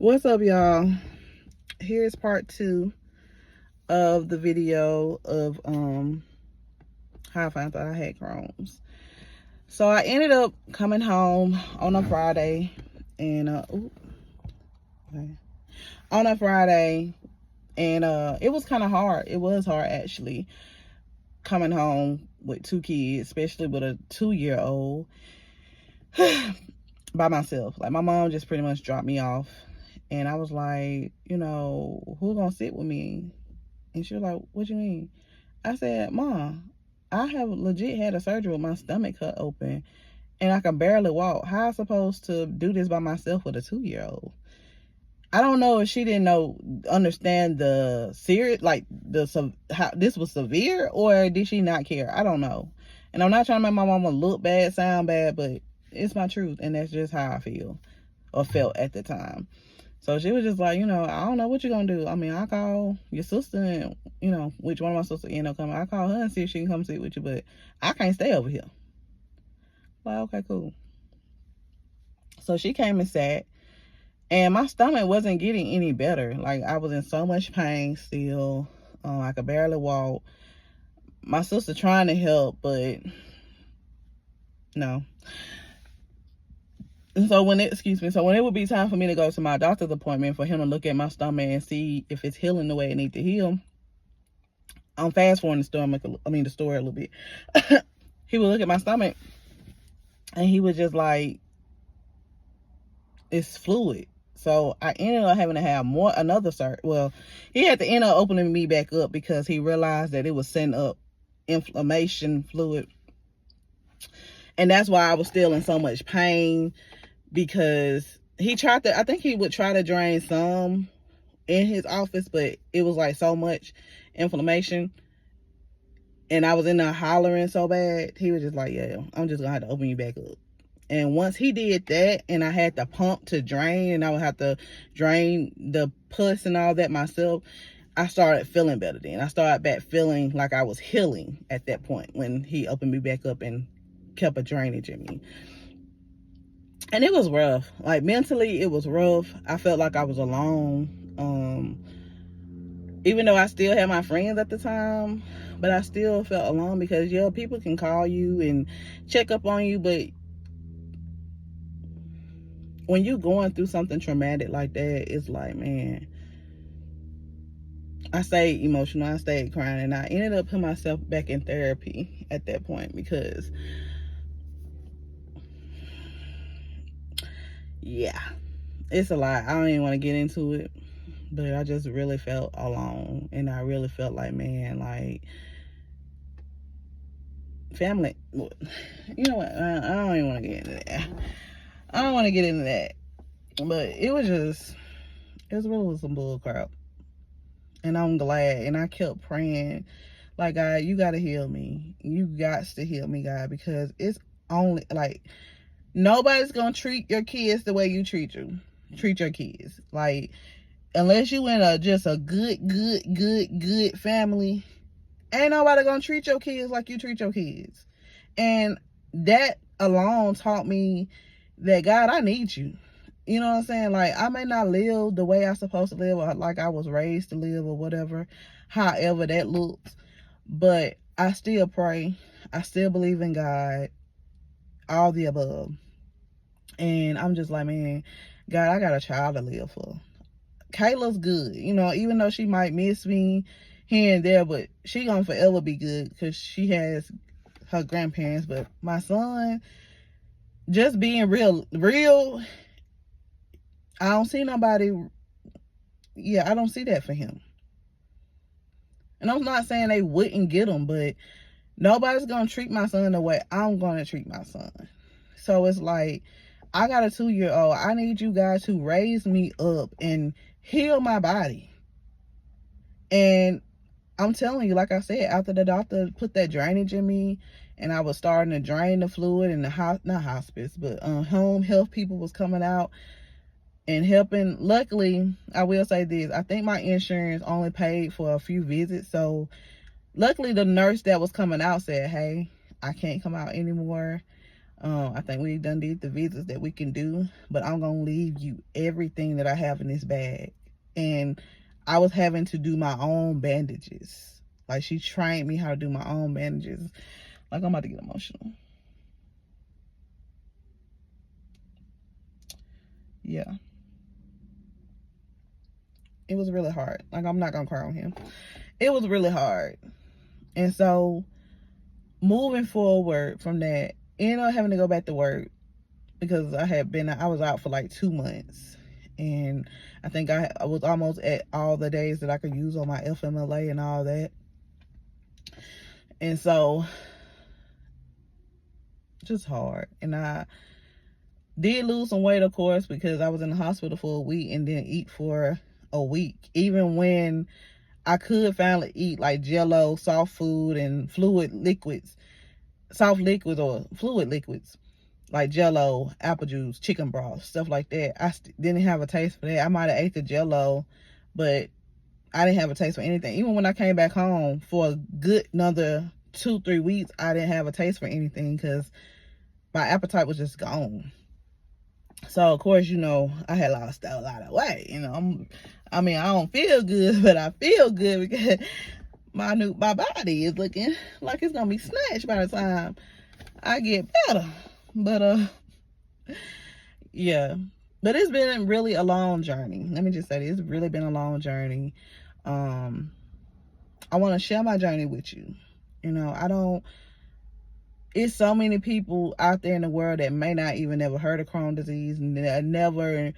What's up, y'all? Here's part 2 of the video of how I found out I had Crohn's. So I ended up coming home on a Friday, and on a Friday, and it was kind of hard. It was hard, actually, coming home with 2 kids, especially with a 2-year-old by myself. Like, my mom just pretty much dropped me off, and I was like, who's gonna sit with me? And she was like, what you mean? I said, Mom, I have legit had a surgery with my stomach cut open and I can barely walk. How am I supposed to do this by myself with a 2-year-old? I don't know if she didn't understand the serious, like how this was severe, or did she not care? I don't know. And I'm not trying to make my mama look bad, sound bad, but it's my truth, and that's just how I feel or felt at the time. So she was just like, I don't know what you're going to do. I mean, I call your sister and, which one of my sisters ended up coming. I call her and see if she can come sit with you, but I can't stay over here. Like, okay, cool. So she came and sat, and my stomach wasn't getting any better. Like, I was in so much pain still. I could barely walk. My sister trying to help, but no. And so when it would be time for me to go to my doctor's appointment for him to look at my stomach and see if it's healing the way it needs to heal, I'm fast forwarding the story a little bit. He would look at my stomach and he was just like, it's fluid. So I ended up having to have another surgery. Well, he had to end up opening me back up because he realized that it was setting up inflammation fluid. And that's why I was still in so much pain, because I think he would try to drain some in his office, but it was like so much inflammation. And I was in there hollering so bad, he was just like, yeah, I'm just gonna have to open you back up. And once he did that, and I had the pump to drain, and I would have to drain the pus and all that myself, I started feeling better then. I started back feeling like I was healing at that point when he opened me back up and kept a drainage in me. And it was rough. Like, mentally, it was rough. I felt like I was alone. Even though I still had my friends at the time, but I still felt alone because, people can call you and check up on you, but when you're going through something traumatic like that, it's like, man, I stayed emotional. I stayed crying, and I ended up putting myself back in therapy at that point because, yeah, it's a lot. I don't even want to get into it, but I just really felt alone, and I really felt like, man, like, family, you know what, I don't even want to get into that. I don't want to get into that, but it was really some bull crap. And I'm glad, and I kept praying, like, God, you got to heal me. You got to heal me, God, because it's only, like, nobody's going to treat your kids the way you treat your kids. Like, unless you in just a good family, ain't nobody going to treat your kids like you treat your kids. And that alone taught me that, God, I need you. You know what I'm saying? Like, I may not live the way I'm supposed to live, or like I was raised to live, or whatever, however that looks. But I still pray. I still believe in God. All the above. And I'm just like, man, God, I got a child to live for. Kayla's good. Even though she might miss me here and there, but she gonna forever be good because she has her grandparents. But my son, just being real, I don't see nobody. I don't see that for him. And I'm not saying they wouldn't get him, but nobody's going to treat my son the way I'm going to treat my son. So it's like, I got a 2-year-old. I need you guys to raise me up and heal my body. And I'm telling you, like I said, after the doctor put that drainage in me, and I was starting to drain the fluid, and not hospice, but home health people was coming out and helping. Luckily, I will say this, I think my insurance only paid for a few visits. So luckily, the nurse that was coming out said, hey, I can't come out anymore. I think we done did the visits that we can do, but I'm gonna leave you everything that I have in this bag. And I was having to do my own bandages. Like, she trained me how to do my own bandages. Like, I'm about to get emotional. Yeah. It was really hard. Like, I'm not gonna cry on him. It was really hard. And so, moving forward from that, ended up having to go back to work because I was out for like 2 months. And I think I was almost at all the days that I could use on my FMLA and all that. And so, just hard. And I did lose some weight, of course, because I was in the hospital for a week and didn't eat for a week. Even when I could finally eat like Jello, soft food, and soft liquids or fluid liquids like Jello, apple juice, chicken broth, stuff like that. I didn't have a taste for that. I might have ate the Jello, but I didn't have a taste for anything. Even when I came back home for a good another 2-3 weeks, I didn't have a taste for anything because my appetite was just gone. So, of course, I had lost a lot of weight. I don't feel good, but I feel good because my body is looking like it's gonna be snatched by the time I get better. But yeah. But it's been really a long journey. Let me just say this. It's really been a long journey. I want to share my journey with you. It's so many people out there in the world that may not even ever heard of Crohn's disease and that never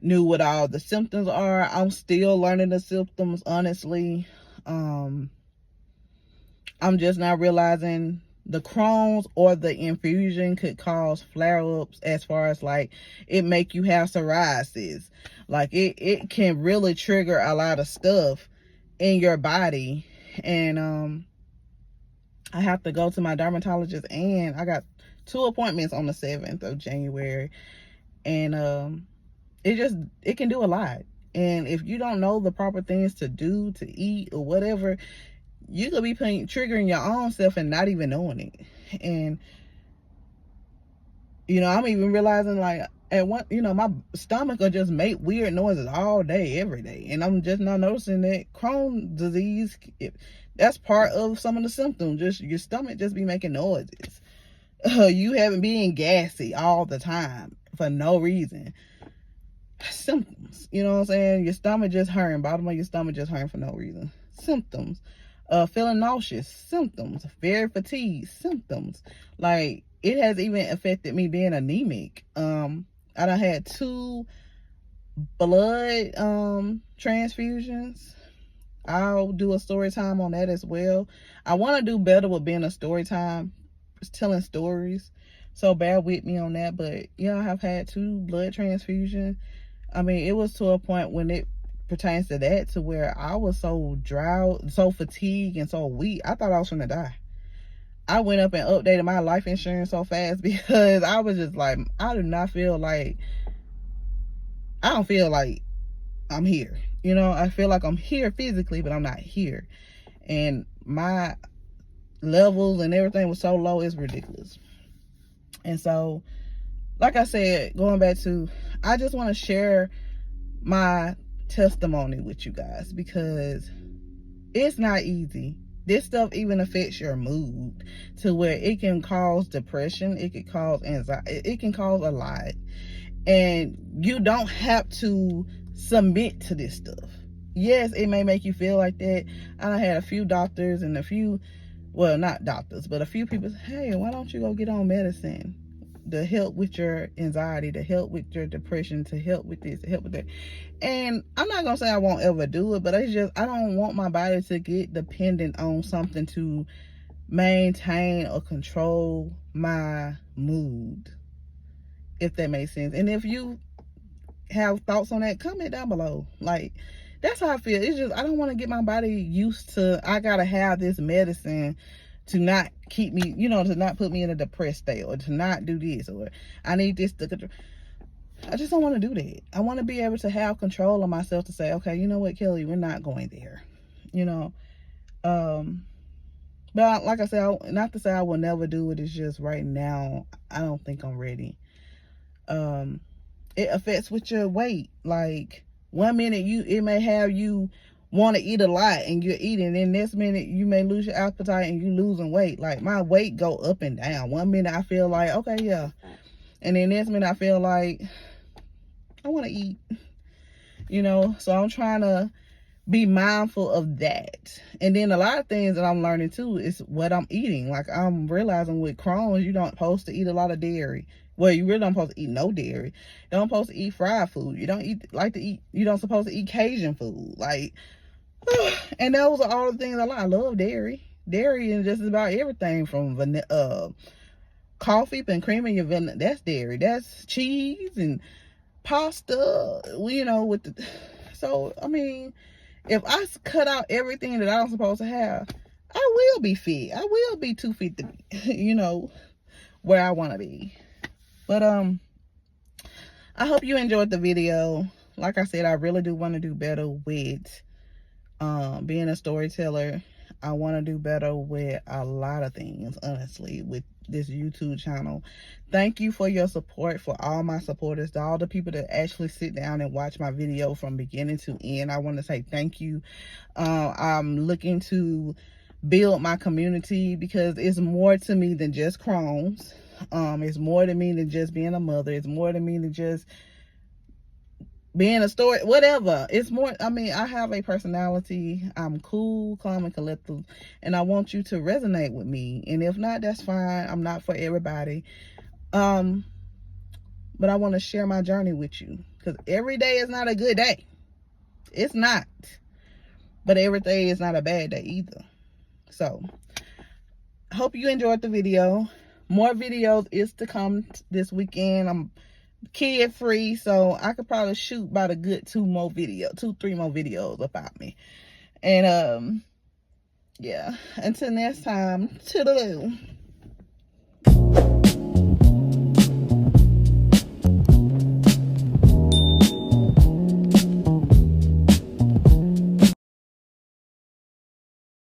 knew what all the symptoms are. I'm still learning the symptoms, honestly. I'm just now realizing the Crohn's or the infusion could cause flare-ups, as far as like it make you have psoriasis. Like it can really trigger a lot of stuff in your body. And I have to go to my dermatologist, and I got 2 appointments on the 7th of January. And it can do a lot. And if you don't know the proper things to do, to eat, or whatever, you could be triggering your own self and not even knowing it. And I'm even realizing, like, at one, my stomach will just make weird noises all day, every day. And I'm just not noticing that Crohn's disease, that's part of some of the symptoms. Just your stomach just be making noises. You haven't been gassy all the time for no reason. Symptoms, you know what I'm saying? Your stomach just hurting, bottom of your stomach just hurting for no reason. Symptoms. Feeling nauseous, symptoms. Very fatigued, symptoms. Like, it has even affected me being anemic. I done had 2 blood transfusions. I'll do a story time on that as well. I want to do better with being a story time, telling stories. So bear with me on that. But yeah, I have had 2 blood transfusions. It was to a point when it pertains to that, to where I was so drowsy, so fatigued, and so weak. I thought I was gonna die. I went up and updated my life insurance so fast because I was just like, I don't feel like I'm here. I feel like I'm here physically, but I'm not here. And my levels and everything was so low, it's ridiculous. And so, like I said, going back to, I just want to share my testimony with you guys because it's not easy. This stuff even affects your mood to where it can cause depression. It can cause anxiety. It can cause a lot. And you don't have to submit to this stuff. Yes, it may make you feel like that. I had a few doctors and well, not doctors, but a few people say, hey, why don't you go get on medicine to help with your anxiety, to help with your depression, to help with this, to help with that. And I'm not going to say I won't ever do it, but I don't want my body to get dependent on something to maintain or control my mood, if that makes sense. And if you have thoughts on that, comment down below. Like, that's how I feel. It's just, I don't want to get my body used to, I got to have this medicine to not keep me, to not put me in a depressed state, or to not do this, or I need this to control. I just don't want to do that. I want to be able to have control of myself to say, okay, you know what, Kelly, we're not going there. But like I said, not to say I will never do it. It's just right now, I don't think I'm ready. It affects with your weight. Like, 1 minute it may have you want to eat a lot and you're eating, and next minute you may lose your appetite and you losing weight. Like, my weight go up and down. 1 minute I feel like, okay, yeah, and then next minute I feel like I want to eat, so I'm trying to be mindful of that. And then a lot of things that I'm learning too is what I'm eating. Like, I'm realizing with Crohn's, you don't supposed to eat a lot of dairy. Well, you really don't supposed to eat no dairy. You don't supposed to eat fried food. You don't you don't supposed to eat Cajun food. Like, and those are all the things I like. I love dairy. Dairy is just about everything from coffee and cream in your vanilla. That's dairy. That's cheese and pasta, with the, so, I mean, if I cut out everything that I'm supposed to have, I will be fit. I will be 250, where I want to be. But, I hope you enjoyed the video. Like I said, I really do want to do better with, being a storyteller. I want to do better with a lot of things, honestly, with this YouTube channel. Thank you for your support, for all my supporters, to all the people that actually sit down and watch my video from beginning to end. I want to say thank you. I'm looking to build my community because it's more to me than just Crohn's. It's more to me than just being a mother. It's more to me than just being a story, whatever. It's more, I mean, I have a personality. I'm cool, calm, and collective, and I want you to resonate with me. And if not, that's fine. I'm not for everybody. But I want to share my journey with you, because every day is not a good day. It's not. But every day is not a bad day either. So, hope you enjoyed the video. More videos is to come this weekend. I'm kid free, so I could probably shoot about a good 3 more videos about me. And yeah, until next time, toodaloo.